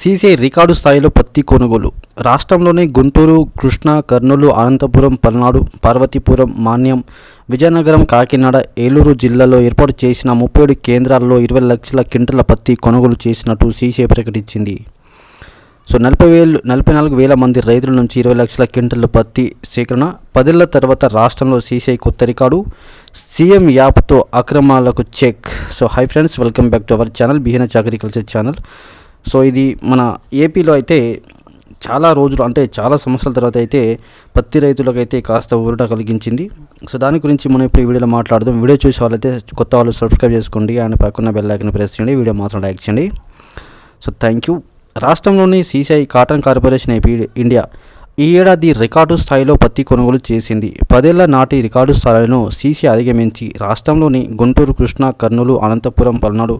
CCI record స్థాయిలో పత్తి కొనుగోలు. రాష్ట్రంలోని గుంటూరు, కృష్ణా, కర్నూలు, అనంతపురం, పల్నాడు, పార్వతీపురం, మాన్యం, విజయనగరం, కాకినాడ, ఏలూరు జిల్లాల్లో ఏర్పాటు చేసిన 37 కేంద్రాల్లో 20 లక్షల క్వింటాల పత్తి కొనుగోలు చేసినట్టు సీసీఐ ప్రకటించింది. 44,000 మంది రైతుల నుంచి 20 లక్షల క్వింటాల పత్తి సేకరణ. 10 ఏళ్ల తర్వాత రాష్ట్రంలో సీసీఐ కొత్త రికార్డు. సీఎం యాప్తో అక్రమాలకు check. Hi friends, welcome back to our channel బీహెన్హెచ్ అగ్రికల్చర్ ఛానల్. ఇది మన ఏపీలో అయితే చాలా రోజులు అంటే చాలా సంవత్సరాల తర్వాత అయితే పత్తి రైతులకు అయితే కాస్త ఊరట కలిగించింది. దాని గురించి మనం ఇప్పుడు ఈ వీడియోలో మాట్లాడదాం. వీడియో చూసే వాళ్ళైతే కొత్త వాళ్ళు సబ్స్క్రైబ్ చేసుకోండి అండ్ పక్కన బెల్ ఐకాన్ ప్రెస్ చేయండి. వీడియో మాత్రం లైక్ చేయండి. Thank you. రాష్ట్రంలోని సీసీఐ కాటన్ కార్పొరేషన్ ఇండియా ఈ ఏడాది రికార్డు స్థాయిలో పత్తి కొనుగోలు చేసింది. 10 ఏళ్ల నాటి రికార్డు స్థాయిలను సీసీఐ అధిగమించి రాష్ట్రంలోని గుంటూరు, కృష్ణా, కర్నూలు, అనంతపురం, పల్నాడు,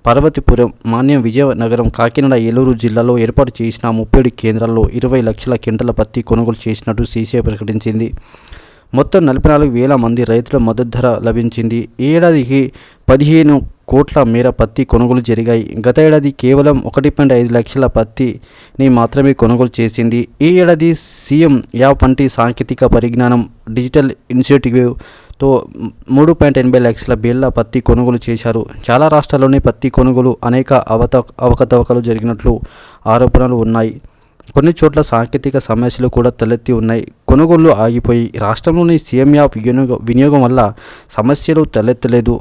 పార్వతీపురం, మాన్యం, విజయనగరం, కాకినాడ, ఏలూరు జిల్లాలో ఏర్పాటు చేసిన 37 కేంద్రాల్లో 20 లక్షల క్వింటాల పత్తి కొనుగోలు చేసినట్టు సీసీఐ ప్రకటించింది. మొత్తం 44,000 మంది రైతుల మద్దతు ధర లభించింది. ఈ ఏడాదికి 15 కోట్ల మేర పత్తి కొనుగోలు జరిగాయి. గత ఏడాది కేవలం 1.5 లక్షల పత్తిని మాత్రమే కొనుగోలు చేసింది. ఈ ఏడాది సీఎం యాప్ వంటి సాంకేతిక పరిజ్ఞానం, డిజిటల్ ఇనిషియేటివ్తో 3.80 లక్షల బేళ్ల పత్తి కొనుగోలు చేశారు. చాలా రాష్ట్రాల్లోని పత్తి కొనుగోలు అనేక అవకతవకలు జరిగినట్లు ఆరోపణలు ఉన్నాయి. కొన్ని చోట్ల సాంకేతిక సమస్యలు కూడా తలెత్తి ఉన్నాయి. కొనుగోళ్లు ఆగిపోయి రాష్ట్రంలోని సీఎం యాప్ వినియోగం వల్ల సమస్యలు తలెత్తలేదు.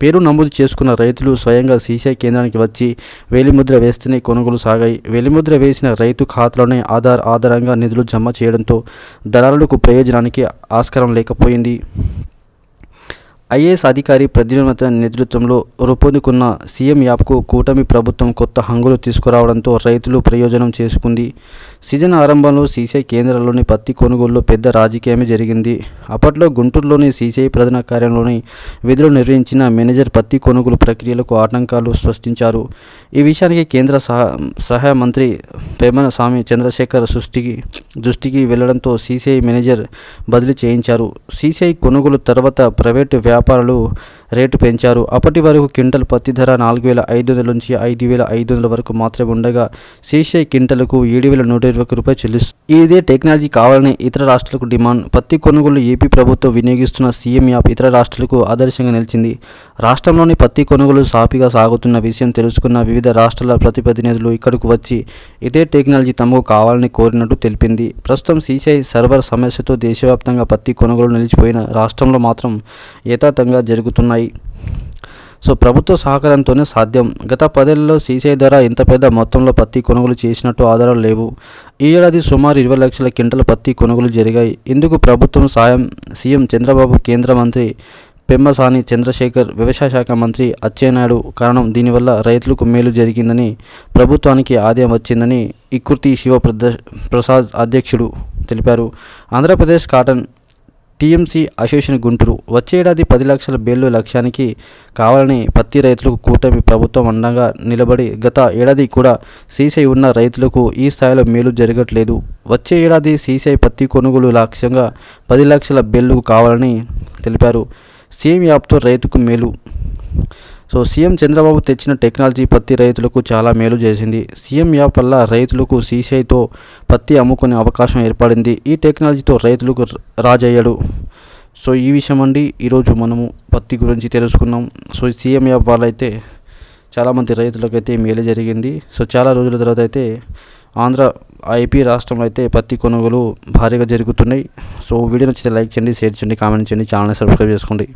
పేరు నమోదు చేసుకున్న రైతులు స్వయంగా సీసీఐ కేంద్రానికి వచ్చి వేలిముద్ర వేస్తేనే కొనుగోలు సాగాయి. వేలిముద్ర వేసిన రైతు ఖాతాలోనే ఆధారంగా నిధులు జమ చేయడంతో దళారులకు ప్రయోజనానికి ఆస్కారం లేకపోయింది. ఐఏఎస్ అధికారి ప్రద్యుమ్న నేతృత్వంలో రూపొందుకున్న సీఎం యాప్కు కూటమి ప్రభుత్వం కొత్త హంగులు తీసుకురావడంతో రైతులు ప్రయోజనం చేసుకుంది. సీజన్ ఆరంభంలో సీసీఐ కేంద్రాల్లోని పత్తి కొనుగోలులో పెద్ద రాజకీయమే జరిగింది. అప్పట్లో గుంటూరులోని సీసీఐ ప్రధాన కార్యాలయంలోని విధులు నిర్వహించిన మేనేజర్ పత్తి కొనుగోలు ప్రక్రియలకు ఆటంకాలు సృష్టించారు. ఈ విషయానికి కేంద్ర సహాయ మంత్రి పెమ్మసాని చంద్రశేఖర్ దృష్టికి వెళ్లడంతో సీసీఐ మేనేజర్ బదిలీ చేయించారు. సీసీఐ కొనుగోలు తర్వాత ప్రైవేటు వ్యాపారులు రేటు పెంచారు. అప్పటి వరకు క్వింటల్ పత్తి ధర 4,500 నుంచి 5,500 వరకు మాత్రమే ఉండగా సీసీఐ క్వింటల్కు 7,120 రూపాయలు చెల్లిస్తుంది. ఇదే టెక్నాలజీ కావాలని ఇతర రాష్ట్రాలకు డిమాండ్. పత్తి కొనుగోలు ఏపీ ప్రభుత్వం వినియోగిస్తున్న సీఎం యాప్ ఇతర రాష్ట్రాలకు ఆదర్శంగా నిలిచింది. రాష్ట్రంలోని పత్తి కొనుగోలు సాఫీగా సాగుతున్న విషయం తెలుసుకున్న వివిధ రాష్ట్రాల ప్రతినిధులు ఇక్కడకు వచ్చి ఇదే టెక్నాలజీ తమకు కావాలని కోరినట్టు తెలిపింది. ప్రస్తుతం సీసీఐ సర్వర్ సమస్యతో దేశవ్యాప్తంగా పత్తి కొనుగోలు నిలిచిపోయిన రాష్ట్రంలో మాత్రం యథాతథంగా జరుగుతున్నాయి. ప్రభుత్వ సహకారంతోనే సాధ్యం. గత 10 ఏళ్లలో సీసీఐ ద్వారా ఇంత పెద్ద మొత్తంలో పత్తి కొనుగోలు చేసినట్టు ఆధారాలు లేవు. ఈ ఏడాది సుమారు 20 లక్షల క్వింటాల పత్తి కొనుగోలు జరిగాయి. ఇందుకు ప్రభుత్వం సాయం సీఎం చంద్రబాబు, కేంద్ర మంత్రి పెమ్మసాని చంద్రశేఖర్, వ్యవసాయ శాఖ మంత్రి అచ్చెన్నాయుడు కారణం. దీనివల్ల రైతులకు మేలు జరిగిందని, ప్రభుత్వానికి ఆదాయం వచ్చిందని ఇకుర్తి శివప్రసాద్ అధ్యక్షుడు తెలిపారు. Andhra Pradesh cotton TMC association Guntur వచ్చే ఏడాది 10 లక్షల బేళ్లు లక్ష్యానికి కావాలని పత్తి రైతులకు కూటమి ప్రభుత్వం అండగా నిలబడి గత ఏడాది కూడా సీసీఐ ఉన్న రైతులకు ఈ స్థాయిలో మేలు జరగట్లేదు. వచ్చే ఏడాది సీసీఐ పత్తి కొనుగోలు లక్ష్యంగా 10 లక్షల బేళ్లు కావాలని తెలిపారు. సీఎం యాప్తో రైతుకు మేలు. సీఎం చంద్రబాబు తెచ్చిన టెక్నాలజీ పత్తి రైతులకు చాలా మేలు చేసింది. సీఎం యాప్ వల్ల రైతులకు సీసీఐతో పత్తి అమ్ముకునే అవకాశం ఏర్పడింది. ఈ టెక్నాలజీతో రైతులకు రాజయ్యాడు. ఈ విషయం అండి ఈరోజు మనము పత్తి గురించి తెలుసుకున్నాం. సీఎం యాప్ వల్ల అయితే చాలామంది రైతులకైతే మేలు జరిగింది. చాలా రోజుల తర్వాత అయితే ఏపీ రాష్ట్రంలో అయితే పత్తి కొనుగోలు భారీగా జరుగుతున్నాయి. వీడియో నచ్చితే లైక్ చేయండి, షేర్ చేయండి, కామెంట్ చేయండి, ఛానల్ని సబ్స్క్రైబ్ చేసుకోండి.